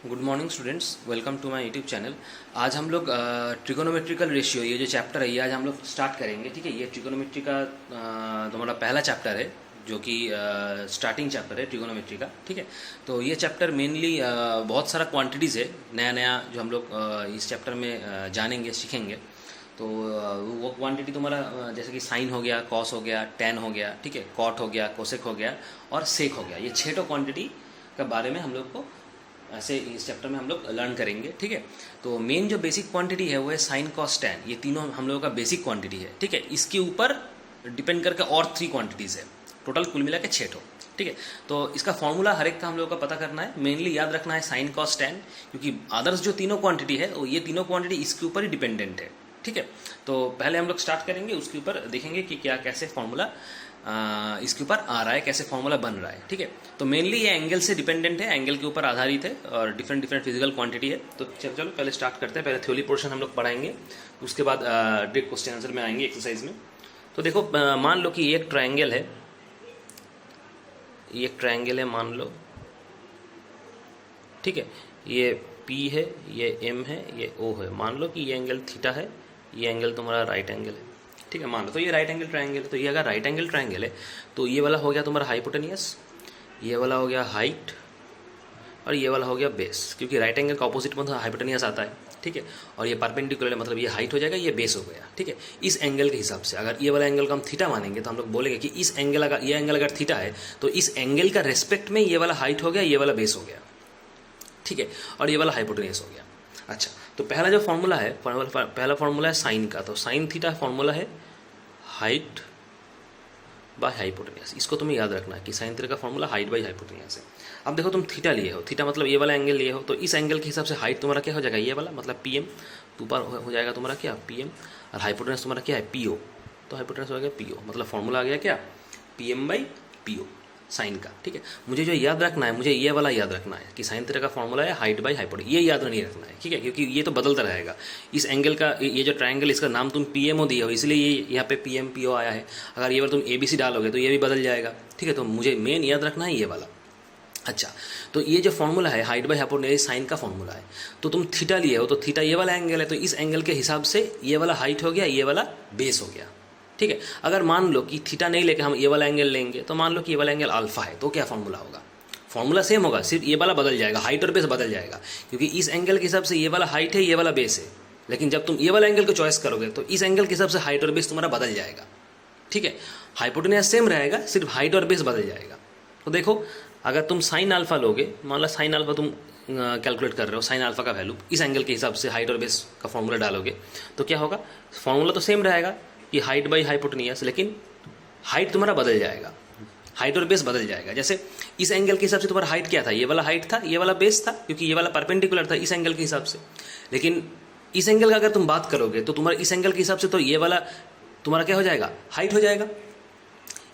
Good morning students, welcome to my YouTube channel. आज हम लोग ट्रिगोनोमेट्रिकल रेशियो, ये जो चैप्टर है ये आज हम लोग स्टार्ट करेंगे। ठीक है, ये ट्रिगोनोमेट्री का तुम्हारा पहला चैप्टर है जो कि स्टार्टिंग चैप्टर है ट्रिगोनोमेट्री का। ठीक है, तो ये चैप्टर मेनली बहुत सारा क्वांटिटीज़ है, नया नया जो हम लोग इस चैप्टर में जानेंगे, सीखेंगे। तो वो क्वांटिटी तुम्हारा जैसे कि साइन हो गया, कॉस हो गया, टेन हो गया, ठीक है, कॉट हो गया, कोसेक हो गया और सेक हो गया। ये 6 क्वांटिटी का बारे में हम लोग को ऐसे इस चैप्टर में हम लोग लर्न करेंगे। ठीक है, तो मेन जो बेसिक क्वांटिटी है वो है साइन कॉस टैन। ये तीनों हम लोगों का बेसिक क्वांटिटी है। ठीक है, इसके ऊपर डिपेंड करके और 3 क्वांटिटीज़ है, टोटल कुल मिला के 6 ठो। ठीक है, तो इसका फॉर्मूला हर एक का हम लोगों का पता करना है। मेनली याद रखना है साइन कॉस टैन, क्योंकि अदर्स जो तीनों क्वांटिटी है वो ये तीनों क्वांटिटी इसके ऊपर ही डिपेंडेंट है। ठीक है, तो पहले हम लोग स्टार्ट करेंगे, उसके ऊपर देखेंगे कि क्या कैसे फॉर्मूला इसके ऊपर आ रहा है, कैसे फॉर्मूला बन रहा है। ठीक है, तो मेनली ये एंगल से डिपेंडेंट है, एंगल के ऊपर आधारित है और डिफरेंट डिफरेंट फिजिकल क्वांटिटी है। तो चलो पहले स्टार्ट करते हैं। पहले थ्योरी पोर्शन हम लोग पढ़ाएंगे, उसके बाद डायरेक्ट क्वेश्चन आंसर में आएंगे एक्सरसाइज में। तो देखो, मान लो कि ये एक ट्रायंगल है, ये एक ट्रायंगल है मान लो। ठीक है, ये P है, ये M है, ये O है। मान लो कि ये एंगल थीटा है, ये एंगल तुम्हारा राइट एंगल है। ठीक है, मान लो तो ये राइट एंगल ट्रायंगल है। तो ये अगर राइट एंगल ट्रायंगल है तो ये वाला हो गया तुम्हारा हाइपोटेनियस, ये वाला हो गया हाइट और ये वाला हो गया बेस, क्योंकि राइट एंगल का ऑपोजिट मतलब हाइपोटेनियस आता है। ठीक है, और ये परपेंडिकुलर है, मतलब ये हाइट हो जाएगा, ये बेस हो गया। ठीक है, इस एंगल के हिसाब से अगर ये वाला एंगल को हम थीटा मानेंगे तो हम लोग बोलेंगे कि इस एंगल अगर ये एंगल अगर थीटा है तो इस एंगल का रेस्पेक्ट में ये वाला हाइट हो गया, ये वाला बेस हो गया। ठीक है, और ये वाला हाइपोटेनियस हो गया। अच्छा, तो पहला जो फॉर्मूला है, पहला फॉर्मूला है साइन का। तो साइन थीटा फॉर्मूला है हाइट बाय हाइपोटेनियस। इसको तुम्हें याद रखना है कि साइन थीटा का फॉर्मूला हाइट बाय हाइपोटेनियस है। अब देखो, तुम थीटा लिए हो, थीटा मतलब ये वाला एंगल लिए हो, तो इस एंगल के हिसाब से हाइट तुम्हारा क्या हो जाएगा, ये वाला मतलब PM, ऊपर हो जाएगा तुम्हारा क्या PM, और हाइपोटेनियस तुम्हारा क्या है PO। तो हाइपोटेनियस हो गया PO, मतलब फॉर्मूला आ गया क्या PM बाई PO साइन का। ठीक है, मुझे जो याद रखना है, मुझे ये वाला याद रखना है कि साइन थीटा का फॉर्मूला है हाइट बाई हाइपोटेनियस। ये याद नहीं रखना है, ठीक है, क्योंकि ये तो बदलता रहेगा। इस एंगल का, ये जो ट्रायंगल, इसका नाम तुम PMO दिए हो, इसलिए ये यहाँ पे PM PO आया है। अगर ये बार तुम ABC डालोगे तो ये भी बदल जाएगा। ठीक है, तो मुझे मेन याद रखना है ये वाला। अच्छा, तो ये जो फॉर्मूला है हाइट बाई हाइपोटेनियस साइन का फॉर्मूला है। तो तुम थीटा लिए हो, तो थीटा ये वाला एंगल है, तो इस एंगल के हिसाब से ये वाला हाइट हो गया, ये वाला बेस हो गया। ठीक है, अगर मान लो कि थीटा नहीं लेके हम ये वाला एंगल लेंगे, तो मान लो कि ये वाला एंगल अल्फा है, तो क्या फॉर्मूला होगा, फॉर्मूला सेम होगा, सिर्फ ये वाला बदल जाएगा, हाइट और बेस बदल जाएगा। क्योंकि इस एंगल के हिसाब से ये वाला हाइट है, ये वाला बेस है, लेकिन जब तुम ये वाला एंगल को चॉइस करोगे तो इस एंगल के हिसाब से हाइट और बेस तुम्हारा बदल जाएगा। ठीक है, हाइपोटेनियस सेम रहेगा, सिर्फ हाइट और बेस बदल जाएगा। तो देखो, अगर तुम साइन अल्फा लोगे, मान लो साइन अल्फा तुम कैलकुलेट कर रहे हो, साइन अल्फा का वैल्यू इस एंगल के हिसाब से हाइट और बेस का फॉर्मूला डालोगे, तो क्या होगा, फॉर्मूला तो सेम रहेगा कि हाइट बाई हाइपोटेनियस, लेकिन हाइट तुम्हारा बदल जाएगा, हाइट और बेस बदल जाएगा। जैसे इस एंगल के हिसाब से तुम्हारा हाइट क्या था, ये वाला हाइट था, ये वाला बेस था, क्योंकि ये वाला परपेंडिकुलर था इस एंगल के हिसाब से। लेकिन इस एंगल का अगर तुम बात करोगे तो तुम्हारा इस एंगल के हिसाब से तो ये वाला तुम्हारा क्या हो जाएगा, हाइट हो जाएगा।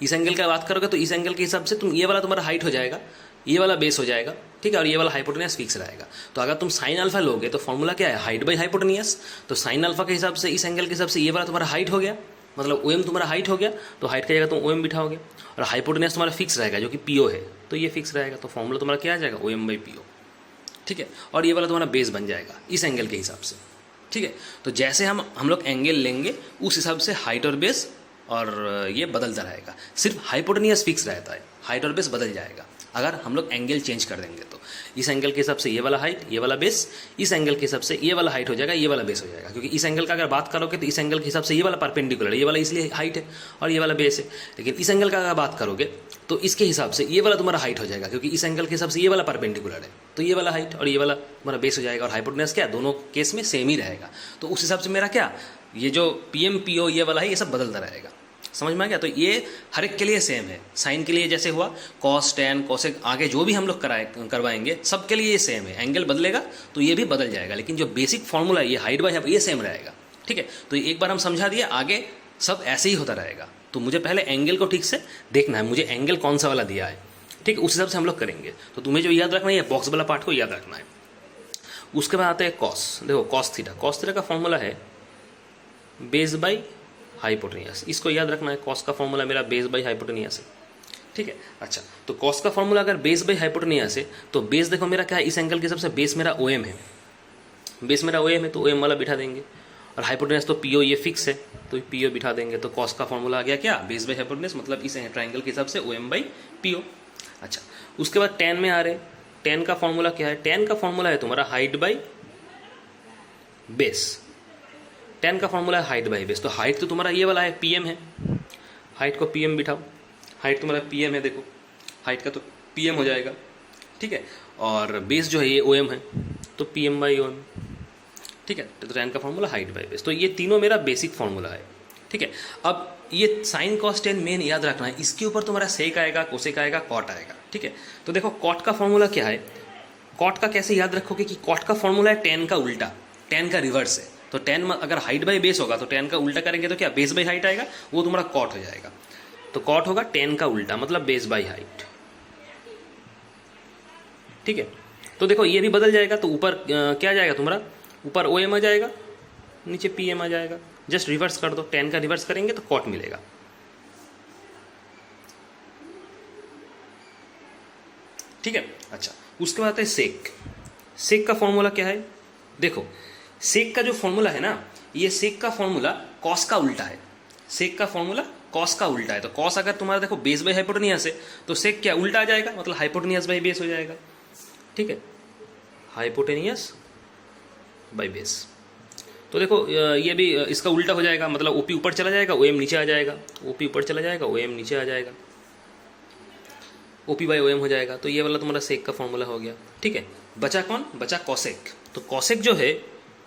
इस एंगल का बात करोगे तो इस एंगल के हिसाब से तुम ये वाला तुम्हारा हाइट हो जाएगा, ये वाला बेस हो जाएगा। ठीक है, और ये वाला हाइपोटेनियस फिक्स रहेगा। तो अगर तुम साइन अल्फा लोगे तो फॉर्मूला क्या है, हाइट बाई हाइपोटेनियस। तो साइन अल्फा के हिसाब से, इस एंगल के हिसाब से ये वाला तुम्हारा हाइट हो गया, मतलब OM तुम्हारा हाइट हो गया, तो हाइट की जगह तुम OM बिठाओगे, और हाइपोटेनियस तुम्हारा फिक्स रहेगा जो कि PO है, तो ये फिक्स रहेगा। तो फॉर्मूला तुम्हारा क्या आ जाएगा, OM बाई PO। ठीक है, और ये वाला तुम्हारा बेस बन जाएगा इस एंगल के हिसाब से। ठीक है, तो जैसे हम लोग एंगल लेंगे उस हिसाब से हाइट और बेस और ये बदलता रहेगा, सिर्फ हाइपोटेनियस फिक्स रहता है, हाइट और बेस बदल जाएगा अगर हम लोग एंगल चेंज कर देंगे। तो इस एंगल के हिसाब से ये वाला हाइट, ये वाला बेस, इस एंगल के हिसाब से ये वाला हाइट हो जाएगा, ये वाला बेस हो जाएगा। क्योंकि इस एंगल का अगर बात करोगे तो इस एंगल के हिसाब से ये वाला परपेंडिकुलर है, ये वाला इसलिए हाइट है और ये वाला बेस है। लेकिन इस एंगल का अगर बात करोगे तो इसके हिसाब से ये वाला तुम्हारा हाइट हो जाएगा, क्योंकि इस एंगल के हिसाब से ये वाला परपेंडिकुलर है, तो ये वाला हाइट और ये वाला तुम्हारा बेस हो जाएगा। और हाइपोटेनियस क्या, दोनों केस में सेम ही रहेगा। तो उस हिसाब से मेरा क्या, ये जो PM PO ये वाला है, ये सब बदलता रहेगा। समझ में आ गया? तो ये हर एक के लिए सेम है। साइन के लिए जैसे हुआ, कॉस टैन कोसेक आगे जो भी हम लोग करवाएंगे सबके लिए ये सेम है। एंगल बदलेगा तो ये भी बदल जाएगा, लेकिन जो बेसिक फॉर्मूला ये हाइट बाई ये सेम रहेगा। ठीक है, तो एक बार हम समझा दिए, आगे सब ऐसे ही होता रहेगा। तो मुझे पहले एंगल को ठीक से देखना है, मुझे एंगल कौन सा वाला दिया है, ठीक है, उस हिसाब से हम लोग करेंगे। तो तुम्हें जो याद रखना है, ये बॉक्स वाला पार्ट को याद रखना है। उसके बाद आते हैं कॉस। देखो, कॉस थीटा का फॉर्मूला है बेस बाई हाइपोटेनियस। इसको याद रखना है, कॉस का फॉर्मूला मेरा बेस बाई हाइपोटेनियस है। ठीक है। अच्छा, तो कॉस का फॉर्मूला अगर बेस बाई हाइपोटेनियस है तो बेस देखो मेरा क्या है, इस एंगल के हिसाब से बेस मेरा ओ एम है, बेस मेरा ओ एम है तो ओ एम वाला बिठा देंगे, और हाइपोटेनियस तो पी ओ ये फिक्स है तो पी ओ बिठा देंगे। तो कॉस का फॉर्मूला आ गया क्या, बेस बाई हाइपोटेनियस, मतलब इस ट्राइंगल के हिसाब से O M by P O. अच्छा, उसके बाद टेन में आ रहे, टेन का फॉर्मूला क्या है, टेन का फॉर्मूला है तुम्हारा हाइट बाई बेस, टेन का फॉर्मूला है हाइट बाई बेस। तो हाइट तो तुम्हारा ये वाला है पी एम है, हाइट को पी एम बिठाओ, हाइट तुम्हारा पी एम है, देखो हाइट का तो पी एम हो जाएगा, ठीक है, और बेस जो है ये ओ एम है तो P M by O M, ठीक है। तो टेन का फॉर्मूला हाइट बाई बेस, तो ये तीनों मेरा बेसिक फॉर्मूला है, ठीक है। अब ये साइन कॉस टेन मेन याद रखना है, इसके ऊपर तुम्हारा सेक आएगा, कोसेक आएगा, कॉट आएगा, ठीक है। तो देखो कॉट का फॉर्मूला क्या है, कॉट का कैसे याद रखोगे कि कॉट का फॉर्मूला है टेन का उल्टा, टेन का रिवर्स है। तो टेन अगर हाइट बाई बेस होगा तो टेन का उल्टा करेंगे तो क्या, बेस बाई हाइट आएगा, वो तुम्हारा कॉट हो जाएगा। तो कॉट होगा टेन का उल्टा, मतलब बेस बाई हाइट, ठीक है। तो देखो ये भी बदल जाएगा, तो ऊपर क्या जाएगा तुम्हारा, ऊपर ओ एम आ जाएगा, नीचे पी एम आ जाएगा, जस्ट रिवर्स कर दो, टेन का रिवर्स करेंगे तो कॉट मिलेगा, ठीक है। अच्छा, उसके बाद है सेक, सेक का फॉर्मूला क्या है, देखो सेक का जो फॉर्मूला है ना, ये सेक का फॉर्मूला कॉस का उल्टा है, सेक का फॉर्मूला कॉस का उल्टा है। तो कॉस अगर तुम्हारा देखो बेस बाई हाइपोटेनियस है तो सेक क्या उल्टा आ जाएगा, मतलब हाइपोटेनियस बाई बेस हो जाएगा, ठीक है, हाइपोटेनियस बाई बेस। तो देखो ये भी इसका उल्टा हो जाएगा, मतलब ओपी ऊपर चला जाएगा, ओ एम नीचे आ जाएगा, ओपी ऊपर चला जाएगा, ओ एम नीचे आ जाएगा, ओपी बाई ओ एम हो जाएगा। तो ये वाला तुम्हारा सेक का फॉर्मूला हो गया, ठीक है। बचा कौन, बचा कॉसेक। तो कॉसेक जो है,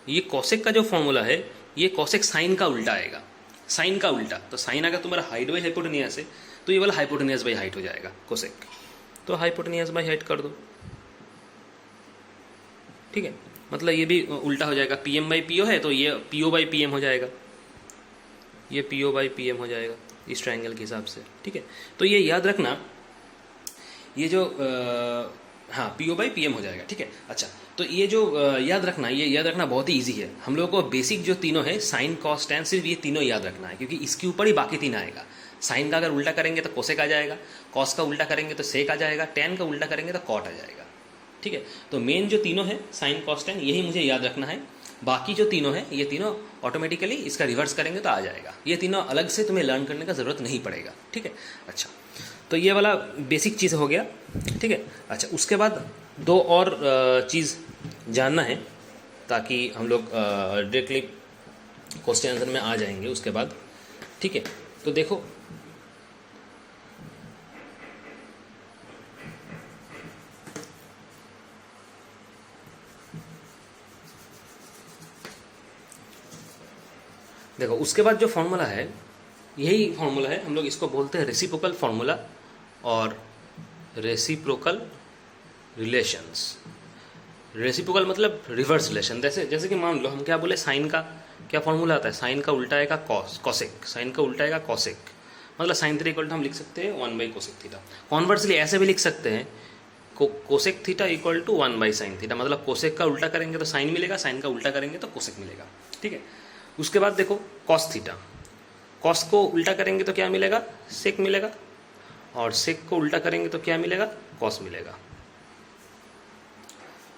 ये कॉसेक का जो फॉर्मूला है, ये कॉसेक साइन का उल्टा आएगा, साइन का उल्टा। तो साइन अगर तुम्हारा हाइट बाई हाइपोटेनियस है तो ये वाला हाइपोटेनियस बाई हाइट हो जाएगा कोसेक, तो हाइपोटेनियस बाई हाइट कर दो, ठीक है, मतलब ये भी उल्टा हो जाएगा, P M by P O है तो ये P O by P M हो जाएगा, ये P O by P M हो जाएगा इस ट्राइंगल के हिसाब से, ठीक है। तो ये याद रखना, ये जो हाँ P O by P M हो जाएगा, ठीक है। अच्छा, तो ये जो याद रखना, ये याद रखना बहुत ही ईजी है, हम लोगों को बेसिक जो तीनों है साइन कॉस टैन, सिर्फ ये तीनों याद रखना है, क्योंकि इसके ऊपर ही बाकी तीन आएगा। साइन का अगर उल्टा करेंगे तो कोसेक आ जाएगा, कॉस का उल्टा करेंगे तो सेक आ जाएगा, टैन का उल्टा करेंगे तो कॉट आ जाएगा, ठीक है। तो मेन जो तीनों है साइन कॉस टैन, यही मुझे याद रखना है। बाकी जो तीनों है ये तीनों ऑटोमेटिकली इसका रिवर्स करेंगे तो आ जाएगा, ये तीनों अलग से तुम्हें लर्न करने का ज़रूरत नहीं पड़ेगा, ठीक है। अच्छा, तो ये वाला बेसिक चीज़ हो गया, ठीक है। अच्छा, उसके बाद दो और चीज़ जानना है ताकि हम लोग डायरेक्टली क्वेश्चन आंसर में आ जाएंगे उसके बाद, ठीक है। तो देखो देखो उसके बाद जो फॉर्मूला है यही फॉर्मूला है, हम लोग इसको बोलते हैं रेसिप्रोकल फॉर्मूला और रेसिप्रोकल रिलेशंस। रेसिप्रोकल मतलब रिवर्स रिलेशन, जैसे कि मान लो हम क्या बोले, साइन का क्या फॉर्मूला आता है, साइन का उल्टा आएगा कॉसेक, साइन का उल्टा आएगा कॉसेक, मतलब साइन थीटा इक्वल टू हम लिख सकते हैं 1 बाई कोसेक थीटा। कॉन्वर्सली ऐसे भी लिख सकते हैं, cosec theta equal to 1 by sine theta, मतलब कोसेक का उल्टा करेंगे तो साइन मिलेगा, साइन का उल्टा करेंगे तो कोसेक मिलेगा, ठीक है। उसके बाद देखो कॉस थीटा, कॉस को उल्टा करेंगे तो क्या मिलेगा, सेक मिलेगा, और सेक को उल्टा करेंगे तो क्या मिलेगा, कॉस मिलेगा,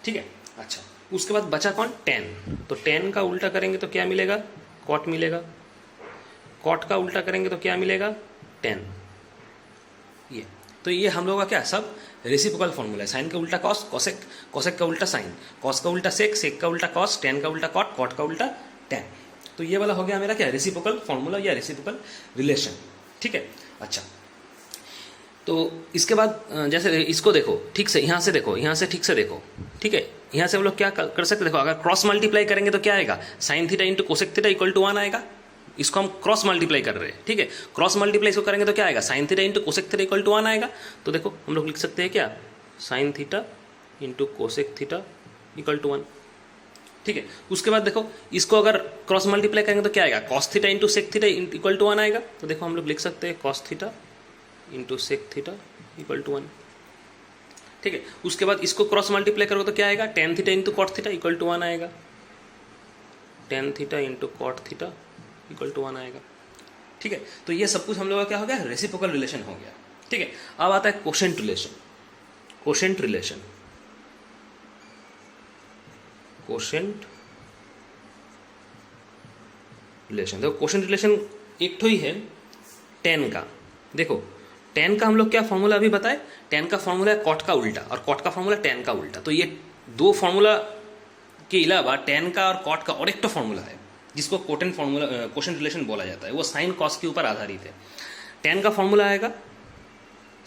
ठीक है। अच्छा, उसके बाद बचा कौन, टेन। तो टेन का उल्टा करेंगे तो क्या मिलेगा, कॉट मिलेगा, कॉट का उल्टा करेंगे तो क्या मिलेगा, टेन। ये तो ये हम लोगों का क्या सब रेसिप्रोकल फॉर्मूला है, साइन का उल्टा कॉस, कोसेक, कोसेक का उल्टा साइन, कॉस का उल्टा सेक, सेक का उल्टा कॉस, टेन का उल्टा कॉट, कॉट का उल्टा टेन। तो ये वाला हो गया मेरा क्या, रेसिप्रोकल फॉर्मूला या रेसिप्रोकल रिलेशन, ठीक है। अच्छा, तो इसके बाद जैसे इसको देखो ठीक से, यहाँ से देखो, यहाँ से ठीक से देखो, ठीक है। यहाँ से हम लोग क्या कर सकते, देखो अगर क्रॉस मल्टीप्लाई करेंगे तो क्या आएगा, sine theta into cosec theta equal to 1 आएगा, इसको हम क्रॉस मल्टीप्लाई कर रहे हैं, ठीक है। क्रॉस मल्टीप्लाई इसको करेंगे तो क्या आएगा, sine theta into cosec theta equal to 1 आएगा। तो देखो हम लोग लिख सकते हैं क्या, sine theta into cosec theta equal to 1, ठीक है। उसके बाद देखो इसको अगर क्रॉस मल्टीप्लाई करेंगे तो क्या आएगा, cos theta into sec theta equal to 1 आएगा। तो देखो हम लोग लिख सकते हैं cos theta into sec theta equal to 1, ठीक है। उसके बाद इसको क्रॉस मल्टीप्लाई करोगे तो क्या आएगा, tan theta into cot theta equal to 1 आएगा, tan theta into cot theta equal to 1 आएगा, ठीक है। तो ये सब कुछ हम लोग का क्या हो गया, रेसिप्रोकल रिलेशन हो गया, ठीक है, अब आता है quotient relation. Quotient relation, quotient relation, देखो कोशेंट रिलेशन एक तो ही है टेन का। देखो टेन का हम लोग क्या फॉर्मूला अभी बताए, टेन का फॉर्मूला है कॉट का उल्टा और कॉट का फॉर्मूला टेन का उल्टा। तो ये दो फॉर्मूला के अलावा टेन का और कॉट का और एक तो फॉर्मूला है जिसको कोटेंट फॉर्मूला, कोशेंट रिलेशन बोला जाता है। वो साइन कॉस के ऊपर आधारित है। टेन का फॉर्मूला आएगा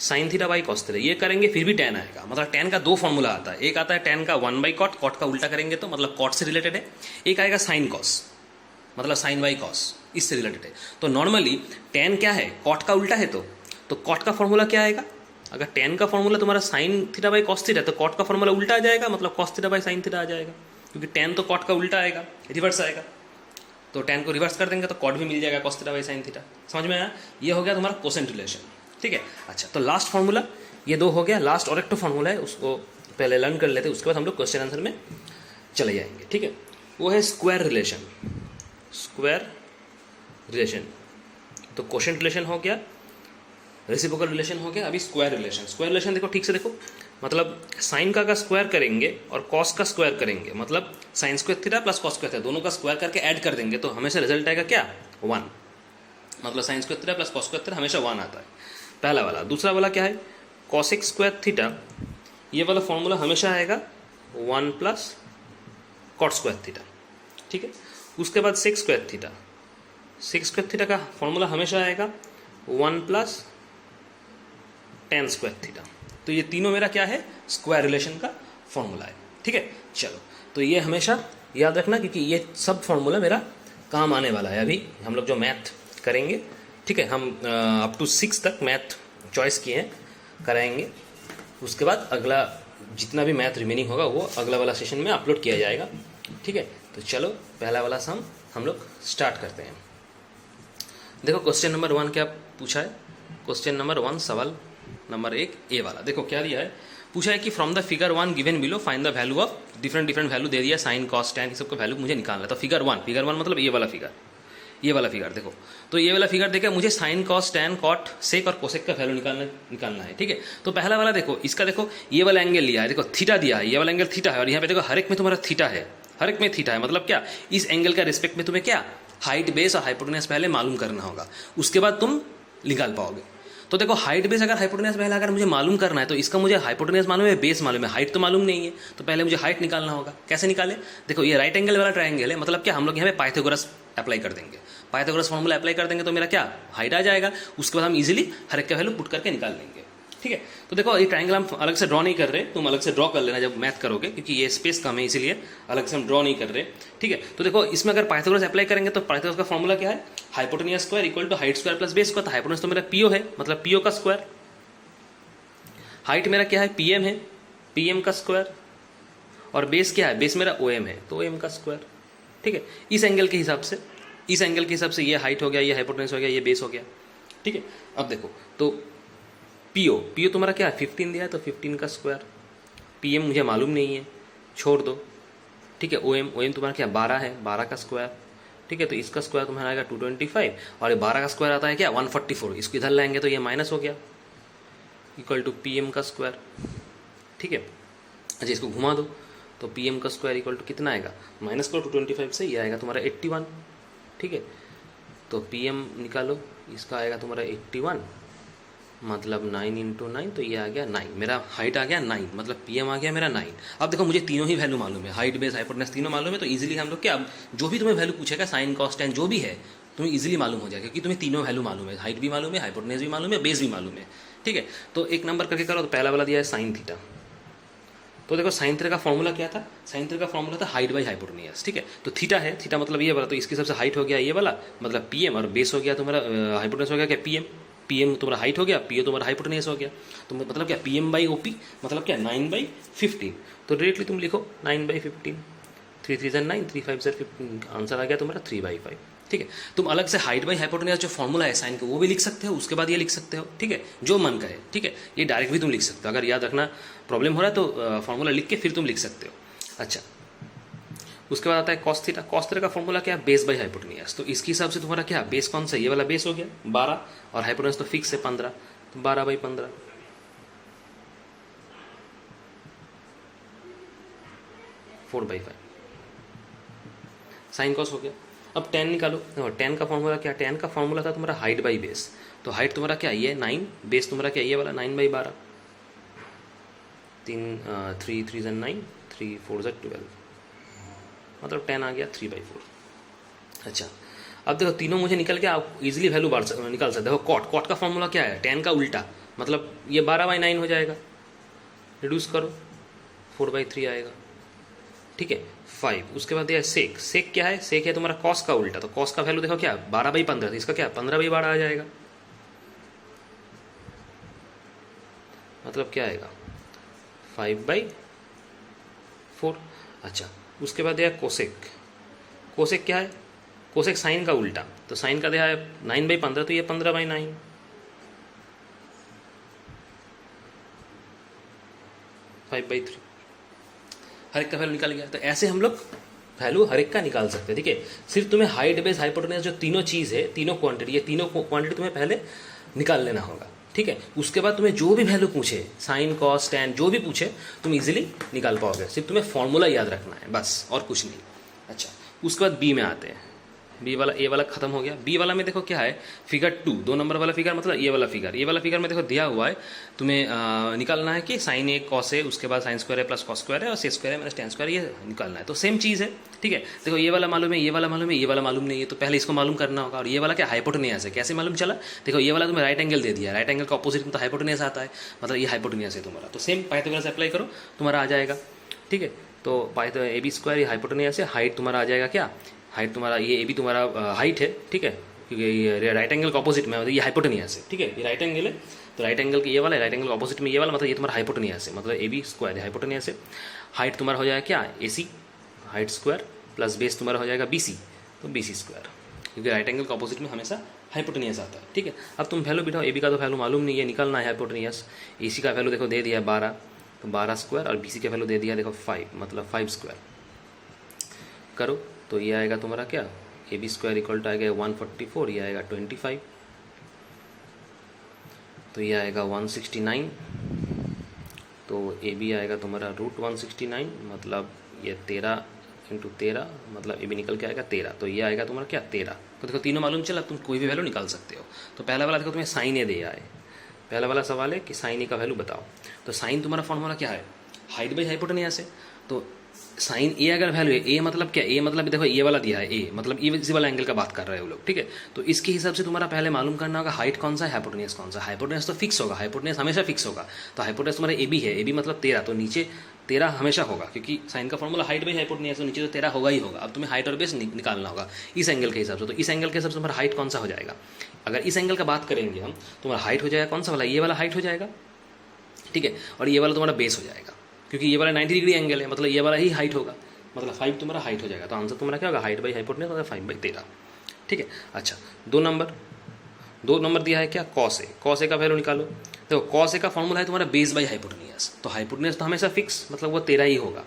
sine theta by cos theta, ये करेंगे फिर भी टेन आएगा। मतलब टेन का दो फॉर्मूला आता है, एक आता है टेन का वन बाई कॉट, कॉट का उल्टा करेंगे तो मतलब कॉट से रिलेटेड है। एक आएगा साइन कॉस, मतलब साइन बाई कॉस, इससे रिलेटेड है। तो नॉर्मली टेन क्या है, कॉट का उल्टा है। तो कॉट का फॉर्मूला क्या आएगा, अगर टेन का फॉर्मूला तुम्हारा sine theta by cos theta, तो कॉट का फॉर्मूला उल्टा आ जाएगा, मतलब cos theta by sine theta आ जाएगा, क्योंकि टेन तो कॉट का उल्टा आएगा, रिवर्स आएगा। तो टेन को रिवर्स कर देंगे तो कॉट भी मिल जाएगा cos theta by sine theta. समझ में आया, ये हो गया तुम्हारा कोसेंट रिलेशन। ठीक है, अच्छा तो लास्ट फॉर्मूला ये दो हो गया, लास्ट और एक तो फॉर्मूला है, उसको पहले लर्न कर लेते हैं, उसके बाद हम लोग क्वेश्चन आंसर में चले जाएंगे। ठीक है, वो है स्क्वायर रिलेशन। स्क्वायर रिलेशन, तो कोशेंट रिलेशन हो गया, रेसिप्रोकल रिलेशन हो गया, अभी स्क्वायर रिलेशन। स्क्वायर रिलेशन देखो ठीक से देखो, मतलब साइन का स्क्वायर करेंगे और कॉस का स्क्वायर करेंगे, मतलब sine square theta plus cos square theta, दोनों का स्क्वायर करके ऐड कर देंगे तो हमेशा रिजल्ट आएगा क्या, 1। मतलब sine square theta plus cos square theta हमेशा 1 आता है, पहला वाला। दूसरा वाला क्या है, कॉसेक स्क्वायर थीटा, ये वाला फॉर्मूला हमेशा आएगा 1 प्लस कॉट स्क्वायर थीटा। ठीक है, उसके बाद sec square theta, sec square theta का फॉर्मूला हमेशा आएगा 1 प्लस टेन स्क्वायर थीटा। तो ये तीनों मेरा क्या है, स्क्वायर रिलेशन का फॉर्मूला है। ठीक है, चलो तो ये हमेशा याद रखना, क्योंकि ये सब फॉर्मूला मेरा काम आने वाला है। अभी हम लोग जो मैथ करेंगे, ठीक है, हम अप टू 6 तक मैथ चॉइस किए हैं, कराएंगे। उसके बाद अगला जितना भी मैथ रिमेनिंग होगा वो अगला वाला सेशन में अपलोड किया जाएगा। ठीक है, तो चलो पहला वाला सम हम लोग स्टार्ट करते हैं। देखो क्वेश्चन नंबर 1 क्या पूछा है, क्वेश्चन नंबर 1 सवाल नंबर 1 ए वाला। देखो क्या दिया है, पूछा है कि from the figure 1 given below find the value of different value दे दिया, साइन कॉस टैन, सबका वैल्यू मुझे निकालना है। तो फिगर 1 मतलब ये वाला फिगर, ये वाला फिगर देखो, तो ये वाला फिगर देखा मुझे sine cos tan cot sec और कोसेक का वैल्यू निकालना है। ठीक है, तो पहला वाला देखो, इसका देखो ये वाला एंगल लिया है, देखो थीटा दिया है, ये वाला एंगल थीटा है, और यहाँ पे देखो हर एक में तुम्हारा थीटा है, हर एक में थीटा है। मतलब क्या, इस एंगल का रिस्पेक्ट में तुम्हें क्या हाइट बेस और हाइपोटेनस पहले मालूम करना होगा, उसके बाद तुम निकाल पाओगे। तो देखो हाइट बेस अगर हाइपोटेनस पहले अगर मुझे मालूम करना है, तो इसका मुझे हाइपोटेनस मालूम है, बेस मालूम है, हाइट तो मालूम नहीं है, तो पहले मुझे हाइट निकालना होगा। कैसे निकाले, देखो ये राइट एंगल वाला ट्रायंगल है, मतलब क्या हम लोग यहाँ पे पाइथागोरस अप्लाई कर देंगे, पाइथागोरस फॉर्मूला अप्लाई कर देंगे तो मेरा क्या हाइट आ जाएगा। उसके बाद हम इजीली हर एक का वैल्यू पुट करके निकाल लेंगे। ठीक है, तो देखो ये ट्रायंगल हम अलग से ड्रॉ नहीं कर रहे, तुम अलग से ड्रॉ कर लेना जब मैथ करोगे, क्योंकि ये स्पेस कम है इसीलिए अलग से हम ड्रॉ नहीं कर रहे। ठीक है, तो देखो इसमें अगर पाइथागोरस अप्लाई करेंगे तो पाइथागोरस का फॉर्मूला क्या है, hypotenuse square equal to height square plus base square. तो हाइपोटेनस तो मेरा पीओ है, मतलब पीओ का स्क्वायर, हाइट मेरा क्या है पीएम है, पीएम का स्क्वायर, और बेस क्या है, बेस मेरा ओएम है, तो ओएम का स्क्वायर। ठीक है, इस एंगल के हिसाब से, इस एंगल के हिसाब से ये हाइट हो गया, ये हाइपोटेनस हो गया, ये बेस हो गया। ठीक है, अब देखो तो पीओ तुम्हारा क्या है 15 दिया है, तो 15 का स्क्वायर, पीएम मुझे मालूम नहीं है, छोड़ दो। ठीक है, ओएम तुम्हारा क्या 12 है, 12 का स्क्वायर। ठीक है, तो इसका स्क्वायर तुम्हारा आएगा 225, और ये 12 का स्क्वायर आता है क्या 144, इसको इधर लाएंगे तो ये माइनस हो गया, इक्वल टू पीएम का स्क्वायर। ठीक है, अच्छा इसको घुमा दो तो पीएम का स्क्वायर इक्वल टू कितना आएगा, माइनस करो 225 से, ये आएगा तुम्हारा 81। ठीक है, तो पीएम निकालो, इसका आएगा तुम्हारा 81, मतलब 9 इंटू 9, तो ये आ गया 9, मेरा हाइट आ गया 9, मतलब पीएम आ गया मेरा 9। अब देखो मुझे तीनों ही वैल्यू मालूम है, हाइट बेस हाइपोटेनस तीनों मालूम है, तो इजीली हम लोग क्या जो भी तुम्हें वैल्यू पूछेगा साइन कॉस टैन जो भी है तुम्हें इजीली मालूम हो जाएगा, क्योंकि तुम्हें तीनों वैल्यू मालूम है, हाइट भी मालूम है, हाइपोटेनस भी मालूम है, बेस भी मालूम है। ठीक है, तो एक नंबर करके करो, तो पहला वाला दिया है साइन थीटा। तो देखो साइन थीटा का फॉर्मूला क्या था, साइन थीटा का फॉर्मूला था हाइट बाई हाइपोटेनस। ठीक है, तो थीटा है, थीटा मतलब ये वाला, तो इसके सबसे हाइट हो गया ये वाला, मतलब पीएम, और बेस हो गया तुम्हारा हाइपोटेनस हो गया क्या पीएम, पीएम तुम्हारा हाइट हो गया, पीओ तुम्हारा हाइपोटेनस हो गया, तो मतलब क्या पीएम बाई ओपी, मतलब क्या 9/15। तो डायरेक्टली तुम लिखो 9/15, 3 3 9, 3 5 15, आंसर आ गया तुम्हारा 3/5। ठीक है, तुम अलग से हाइट बाई हाइपोटेनस जो फॉर्मूला है साइन का वो भी लिख सकते हो, उसके बाद ये लिख सकते हो। ठीक है, जो मन का है। ठीक है, ये डायरेक्ट भी तुम लिख सकते हो, अगर याद रखना प्रॉब्लम हो रहा है तो फॉर्मूला लिख के फिर तुम लिख सकते हो। अच्छा, उसके बाद आता है कॉस थीटा। कॉस थीटा का फॉर्मूला क्या है, बेस बाई हाइपोटेनस। तो इसके हिसाब से तुम्हारा क्या बेस कौन सा, ये वाला बेस हो गया 12, और हाइपोटेनस तो फिक्स है 15, तो 12/15, four by five, sine cos हो गया। अब टेन निकालो। देखो टेन का फॉर्मूला क्या, टेन का फॉर्मूला था तुम्हारा हाइट बाई बेस। तो हाइट तुम्हारा क्या ये 9, बेस तुम्हारा क्या ये वाला 9/12, 3 3 × 9, 3 4 × 12, मतलब 10 आ गया 3/4। अच्छा अब देखो तीनों मुझे निकल के आप इजीली वैल्यू निकाल सकते हो। कॉट, कॉट का फॉर्मूला क्या है, 10 का उल्टा, मतलब ये 12/9 हो जाएगा। रिड्यूस करो 4/3 आएगा, ठीक है 5। उसके बाद यह सेक, सेक क्या है, सेक है तुम्हारा कॉस का उल्टा। तो कॉस का वैल्यू देखो क्या 12/15, तो इसका क्या 15/12 आ जाएगा, मतलब क्या आएगा 5/4। अच्छा उसके बाद यह कोसेक, कोसेक क्या है, कोसेक साइन का उल्टा। तो साइन का दिया है 9/15, तो ये 15/9, 5/3। हर एक का वैल्यू निकल गया। तो ऐसे हम लोग वैल्यू हर एक का निकाल सकते हैं, ठीक है। सिर्फ तुम्हें हाइट बेस हाइपोटेनस जो तीनों चीज़ है, तीनों क्वांटिटी, ये तीनों क्वांटिटी तुम्हें पहले निकाल लेना होगा, ठीक है। उसके बाद तुम्हें जो भी वैल्यू पूछे, साइन कॉस टैन जो भी पूछे तुम इजीली निकाल पाओगे। सिर्फ तुम्हें फॉर्मूला याद रखना है बस, और कुछ नहीं। अच्छा उसके बाद बी में आते हैं। बी वाला, ए वाला खत्म हो गया। बी वाला में देखो क्या है, फिगर 2, 2 नंबर वाला फिगर, मतलब ये वाला फिगर। ये वाला फिगर में देखो दिया हुआ है तुम्हें निकालना है कि साइन ए कॉस है, उसके बाद साइन स्क्वायर है प्लस कॉस स्क्वायर है और से स्क्वायर है माइनस टेन स्क्वायर, ये निकालना है। तो सेम चीज़ है, ठीक है। देखो ये वाला मालूम है, ये वाला मालूम है, ये वाला मालूम नहीं है, तो पहले इसको मालूम करना होगा। और ये वाला क्या हाइपोटेनियस है, कैसे मालूम चला, देखो ये वाला तुम्हें राइट एंगल दे दिया, राइट एंगल का अपोजिट में तो हाइपोटेनियस आता है, मतलब ये हाइपोटेनियस है तुम्हारा। तो सेम पाइथागोरस अप्लाई करो, तुम्हारा आ जाएगा, ठीक है। तो पाइथो ए बी स्क्वायर ये हाइपोटेनियस है, हाइट तुम्हारा आ जाएगा क्या, हाइट तुम्हारा ये ए बी तुम्हारा हाइट है, ठीक है, क्योंकि ये राइट एंगल का अपोजिट में, मतलब ये हाइपोटेनियस है, ठीक है। ये राइट एंगल है, तो राइट एंगल की ये वाला है, राइट एंगल का अपोजिट में ये वाला, मतलब ये तुम्हारा हाइपोटेनियस है, मतलब ए बी स्क्वायर हाइपोटेनियस है। हाइट तुम्हारा हो जाएगा क्या ए सी, हाइट स्क्वायर प्लस बेस तुम्हारा हो जाएगा बी सी, तो बी सी स्क्वायर, क्योंकि राइट एंगल का अपोजिट में हमेशा हाइपोटेनियस आता है, ठीक है। अब तुम वैल्यू बिठाओ, ए बी का तो वैल्यू मालूम नहीं है, निकालना है हाइपोटेनियस। ए सी का वैल्यू देखो दे दिया 12, तो 12 स्क्वायर, और बी सी का वैल्यू दे दिया देखो 5, मतलब 5 स्क्वायर करो। तो ये आएगा तुम्हारा क्या, A B square equal to आएगा 144, ये आएगा 25, तो ये आएगा 169, तो ए बी आएगा तुम्हारा √169, मतलब ये 13 × 13, मतलब ए बी निकल के आएगा 13, तो ये आएगा तुम्हारा क्या 13। तो देखो तीनों मालूम चला, तुम कोई भी वैल्यू निकाल सकते हो। तो पहला वाला देखो तुम्हें साइन ए दिया है, पहला वाला सवाल है कि साइन ए का वैल्यू बताओ। तो साइन तुम्हारा फॉर्मूला क्या है, हाइट बाई हाइपोटेनियस है। तो साइन ए अगर वैल्यू है, ए मतलब क्या, ए मतलब देखो ये वाला दिया है, ए मतलब इसी वाला एंगल का बात कर रहे हो लोग, ठीक है। तो इसके हिसाब से तुम्हारा पहले मालूम करना होगा हाइट कौन सा है, हाइपोटेनियस कौन सा। हाइपोटेनियस तो फिक्स होगा, हाइपोटेनियस हमेशा फिक्स होगा। तो हाइपोटेनियस तुम्हारा ए बी है, ए बी मतलब 13, तो नीचे 13 हमेशा होगा, क्योंकि साइन का फॉर्मूला हाइट बाई हाइपोटेनियस, तो नीचे तो 13 होगा ही होगा। अब तुम्हें हाइट और बेस निकालना होगा इस एंगल के हिसाब से। तो इस एंगल के हिसाब से तुम्हारा हाइट कौन सा हो जाएगा, अगर इस एंगल का बात करेंगे हम, तुम्हारा हाइट हो जाएगा कौन सा वाला, ये वाला हाइट हो जाएगा, ठीक है। और ये वाला तुम्हारा बेस हो जाएगा, क्योंकि ये वाला 90 डिग्री एंगल है, मतलब ये वाला ही हाइट होगा, मतलब 5 तुम्हारा हाइट हो जाएगा। तो आंसर तुम्हारा क्या होगा, हाइट बाई हाइपोटेनियस होगा 5/13, ठीक है। अच्छा 2 नंबर दिया है क्या, कॉस ए, कॉस ए का वैल्यू निकालो। देखो कॉस ए का फॉर्मूला है तुम्हारा बेस बाई हाइपोटेनियस, तो हाइपोटेनियस तो हमेशा फिक्स, मतलब वो 13 ही होगा,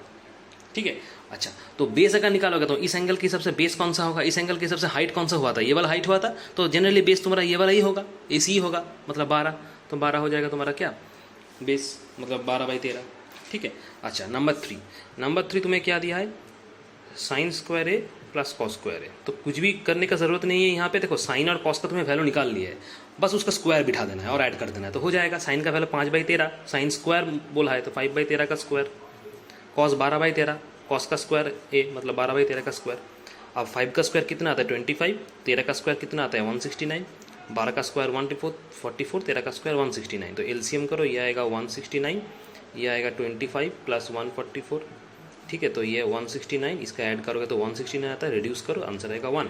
ठीक है। अच्छा तो बेस अगर निकालोगे तो इस एंगल के हिसाब से बेस कौन सा होगा, इस एंगल के हिसाब से हाइट कौन सा हुआ था, ये वाला हाइट हुआ था, तो जनरली बेस तुम्हारा ये वाला ही होगा, ए सी ही होगा, मतलब 12, तो 12 हो जाएगा तुम्हारा क्या बेस, मतलब 12/13, ठीक है। अच्छा नंबर 3 तुम्हें क्या दिया है, साइन स्क्वायर ए प्लस कॉस स्क्वायर ए। तो कुछ भी करने का ज़रूरत नहीं है यहाँ पे, देखो साइन और कॉस का तुम्हें वैल्यू निकाल लिया है, बस उसका स्क्वायर बिठा देना है और ऐड कर देना है, तो हो जाएगा। साइन का वैल्यू 5/13, साइन स्क्वायर बोला है तो 5/13 का स्क्वायर, कॉस 12/13, कॉस का स्क्वायर ए मतलब 12/13 का स्क्वायर। अब 5 का स्क्वायर कितना आता है 25, 13 का स्क्वायर कितना आता है 169, 12 का स्क्वायर 144, 13 का स्क्वायर 169। तो एलसीएम करो, ये आएगा 169, ये आएगा 25 प्लस 144, ठीक है। तो ये 169, इसका ऐड करोगे तो 169 आता है, रिड्यूस करो आंसर आएगा 1,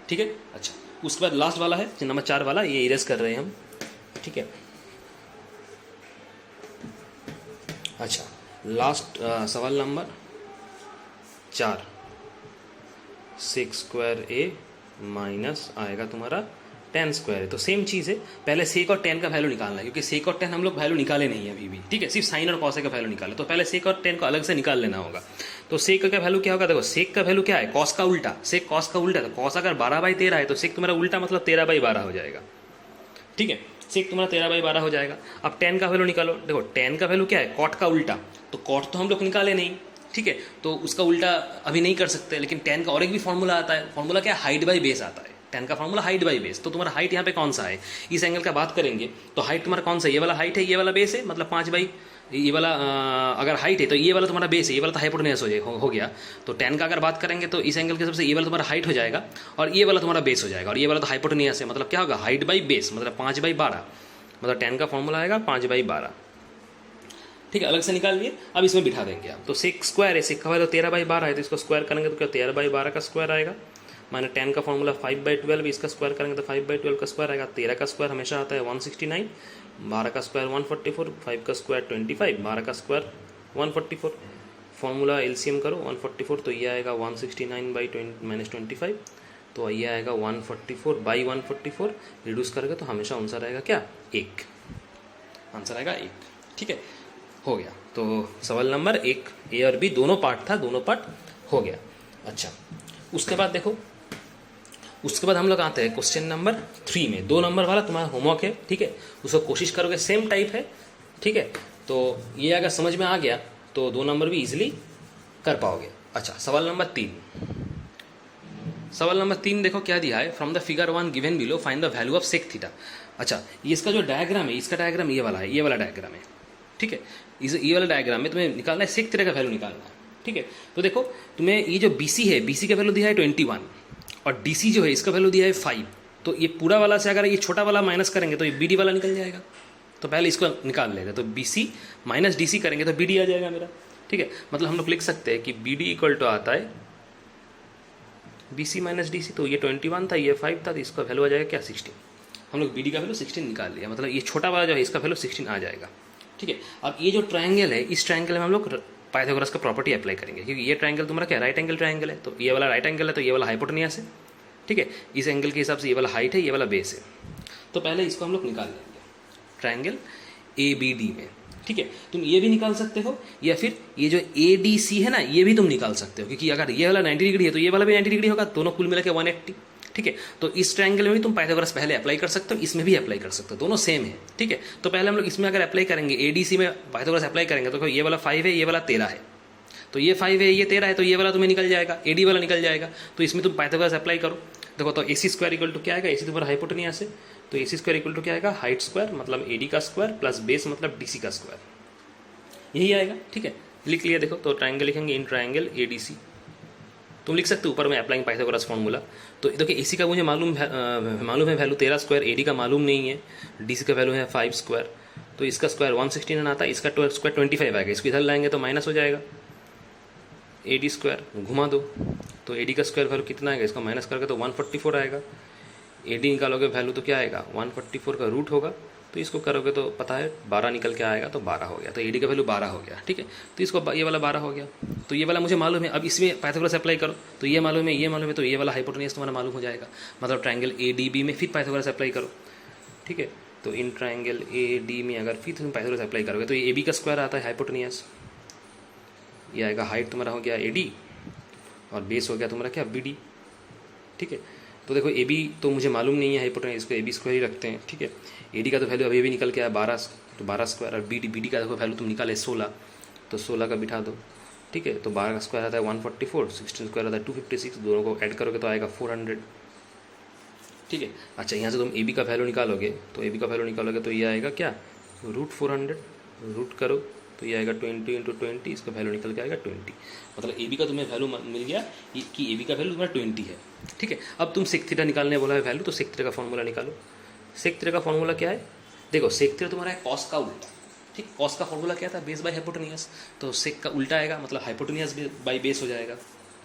ठीक है। अच्छा उसके बाद लास्ट वाला है नंबर 4 वाला, ये इरेज कर रहे हैं हम, ठीक है। अच्छा लास्ट सवाल नंबर 4, सेक स्क्वायर ए माइनस आएगा तुम्हारा tan स्क्वायर है। तो सेम चीज़ है, पहले सेक और tan का वैल्यू निकालना है, क्योंकि सेक और tan हम लोग वैल्यू निकाले नहीं है अभी भी, ठीक है। सिर्फ साइन और कॉस का वैल्यू निकाले, तो पहले सेक और tan को अलग से निकाल लेना होगा। तो सेक का वैल्यू क्या होगा, देखो सेक का वैल्यू क्या है, कॉस का उल्टा, सेक कॉस का उल्टा, तो कॉस अगर 12/13 है तो सेक तुम्हारा उल्टा मतलब 13/12 हो जाएगा, ठीक है। सेक तुम्हारा 13/12 हो जाएगा। अब टेन का वैल्यू निकालो। देखो टेन का वैल्यू क्या है, कॉट का उल्टा, तो कॉट तो हम लोग निकाले नहीं, ठीक है, तो उसका उल्टा अभी नहीं कर सकते, लेकिन टेन का और एक भी फॉर्मूला आता है। फॉर्मूला क्या है, हाइट बाई बेस आता है। टेन का फॉर्मूला हाइट बाई बेस। तो तुम्हारा हाइट यहाँ पे कौन सा है, इस एंगल का बात करेंगे तो हाइट तुम्हारा कौन सा है, ये वाला हाइट है, ये वाला बेस है, मतलब 5 ये वाला अगर हाइट है तो ये वाला तुम्हारा बेस है, ये वाला तो हाइपोटेन्यूस हो गया। तो टेन का अगर बात करेंगे तो इस एंगल के हिसाब से ये वाला तुम्हारा हाइट हो जाएगा और ये वाला तुम्हारा बेस हो जाएगा, और ये वाला तो हाइपोटेन्यूस है, मतलब क्या होगा, हाइट बाई बेस, मतलब 5/12, मतलब टेन का फॉर्मूला आएगा 5/12। ठीक है, अलग से निकाल लिए। अब इसमें बिठा देंगे आप, तो सेक स्क्वायर है, सेक का वैल्यू 13/12 है, तो इसको स्क्वायर करेंगे तो क्या 13/12 का स्क्वायर आएगा, माने 10 का फॉर्मूला 5/12, इसका स्क्वायर करेंगे तो 5/12 का स्क्वायर आएगा। 13 का स्क्वायर हमेशा आता है 169, 12 का स्क्वायर 144, 5 का स्क्वायर 25, 12 का स्क्वायर 144। फॉर्मूला एलसीएम करो 144, तो ये आएगा 169/-25, तो ये आएगा 144/144, रिड्यूस करेंगे तो हमेशा आंसर आएगा क्या, 1, आंसर आएगा 1। ठीक है, हो गया। तो सवाल नंबर 1 ए और बी दोनों पार्ट था, दोनों पार्ट हो गया। अच्छा, उसके बाद देखो, उसके बाद हम लोग आते हैं क्वेश्चन नंबर 3 में। 2 नंबर वाला तुम्हारा होमवर्क है, ठीक है, उसको कोशिश करोगे, सेम टाइप है, ठीक है, तो ये अगर समझ में आ गया तो 2 नंबर भी इजीली कर पाओगे। अच्छा, सवाल नंबर 3, सवाल नंबर 3 देखो क्या दिया है, from the figure 1 given below find the value of sec theta. अच्छा, ये इसका जो डायग्राम है, इसका डायग्राम ये वाला है, ये वाला डायग्राम है, ठीक है, ये वाला डायग्राम में तुम्हें निकालना है सेक थीटा का वैल्यू निकालना है, ठीक है। तो देखो तुम्हें ये जो BC है, BC का वैल्यू दिया है 21 और DC जो है इसका वैल्यू दिया है 5, तो ये पूरा वाला से अगर ये छोटा वाला माइनस करेंगे तो ये BD वाला निकल जाएगा, तो पहले इसको निकाल लेगा, तो BC माइनस DC करेंगे तो BD आ जाएगा मेरा, ठीक है। मतलब हम लोग लिख सकते हैं कि BD इक्वल टू आता है BC माइनस DC, तो ये 21 था, ये 5 था, तो इसका वैल्यू आ जाएगा क्या, 16। हम लोग BD का वैल्यू 16 निकाल लिया, मतलब ये छोटा वाला जो है इसका वैल्यू 16 आ जाएगा, ठीक है। अब ये जो ट्रायंगल है, इस ट्रायंगल में हम लोग पाइथागोरस का प्रॉपर्टी अप्लाई करेंगे, क्योंकि ये ट्रायंगल तुम्हारा क्या, राइट एंगल ट्रायंगल है, तो ये वाला राइट एंगल है, तो ये वाला हाइपोटेन्यूस है, ठीक है। इस एंगल के हिसाब से ये वाला हाइट है, ये वाला बेस है, तो पहले इसको हम लोग निकाल लेंगे ट्रायंगल ABD में, ठीक है। तुम ये भी निकाल सकते हो, या फिर ये जो ADC है ना, ये भी तुम निकाल सकते हो, क्योंकि अगर ये वाला 90 डिग्री है तो ये वाला भी 90 डिग्री होगा, दोनों कुल मिला के 180, ठीक है। तो इस ट्रायंगल में भी तुम पाइथागोरस पहले अप्लाई कर सकते हो, इसमें भी अप्लाई कर सकते हो, दोनों सेम है, ठीक है। तो पहले हम लोग इसमें अगर अप्लाई करेंगे, ADC में पाइथागोरस अप्लाई करेंगे, तो ये वाला 5 है, ये वाला 13 है, तो ये 5 है, ये 13 है, तो ये वाला तुम्हें निकल जाएगा, AD वाला निकल जाएगा, तो इसमें तुम पाइथागोरस अप्लाई करो। देखो तो AC स्क्वायर इक्वल टू क्या आएगा, AC तुम्हारा हाइपोटेन्यूस है, तो AC स्क्वायर इक्वल टू क्या आएगा, हाइट स्क्वायर मतलब AD का स्क्वायर प्लस बेस मतलब DC का स्क्वायर, यही आएगा, ठीक है। लिख लिया, देखो तो ट्रायंगल लिखेंगे, इन ट्रायंगल ADC, तुम लिख सकते हो ऊपर में अप्लाइंग पाइथागोरस फॉर्मूला। तो देखिए AC का मुझे मालूम है वैल्यू 13 स्क्वायर, AD का मालूम नहीं है, DC का वैल्यू है 5 स्क्वायर, तो इसका स्क्वायर 169 आता है, इसका स्क्वायर 25 आएगा, इसको इधर लाएंगे तो माइनस हो जाएगा, AD स्क्वायर घुमा दो, तो AD का स्क्वायर वैल्यू कितना आएगा, इसको माइनस करके तो 144 आएगा, AD निकालोगे वैल्यू तो क्या आएगा, 144 का रूट होगा, तो इसको करोगे तो पता है 12 निकल के आएगा, तो 12 हो गया, तो AD का वैल्यू 12 हो गया, ठीक है। तो इसको ये वाला 12 हो गया, तो ये वाला मुझे मालूम है। अब इसमें पाइथागोरस अप्लाई करो, तो ये मालूम है, ये मालूम है, तो ये वाला हाइपोटेन्यूस तुम्हारा मालूम हो जाएगा, मतलब ट्रायंगल ADB में फिर पाइथागोरस अप्लाई करो, ठीक है। तो इन ट्रायंगल AD में अगर फिर तुम पाइथागोरस अप्लाई करोगे तो ये AB का स्क्वायर आता है हाइपोटेन्यूस, ये आएगा, हाइट तुम्हारा हो गया AD और बेस हो गया तुम्हारा क्या, BD, ठीक है। तो देखो AB तो मुझे मालूम नहीं है हाइपोटेन्यूस, इसको AB स्क्वायर ही रखते हैं, ठीक है। AD का तो वैल्यू अभी भी निकल के आया 12, तो 12 स्क्वायर, और BD का देखो वैल्यू तुम निकाले 16, तो 16 का बिठा दो, ठीक है। तो 12 का स्क्वायर आता है 144, 16 स्क्वायर आता है 256, दोनों को ऐड करोगे तो आएगा 400, ठीक है। अच्छा, यहाँ से तुम AB का वैल्यू निकालोगे, तो AB का वैल्यू निकालोगे तो ये आएगा क्या, √400, रूट करो तो ये आएगा 20 × 20, इसका वैल्यू निकल के आएगा 20, मतलब AB का तुम्हें वैल्यू मिल गया कि AB का वैल्यू तुम्हारा 20 है, ठीक है। अब तुम सेक थीटा निकालने बोला है वैल्यू, तो सेक थीटा का फॉर्मूला निकालो। सेक थीटा का फॉर्मूला क्या है, देखो सेक थीटा तुम्हारा है कॉस का उल्टा, ठीक। कॉस का फॉर्मूला क्या था, बेस बाय हाइपोटेन्यूस, तो सेक का उल्टा आएगा, मतलब हाइपोटेन्यूस बाय बेस हो जाएगा,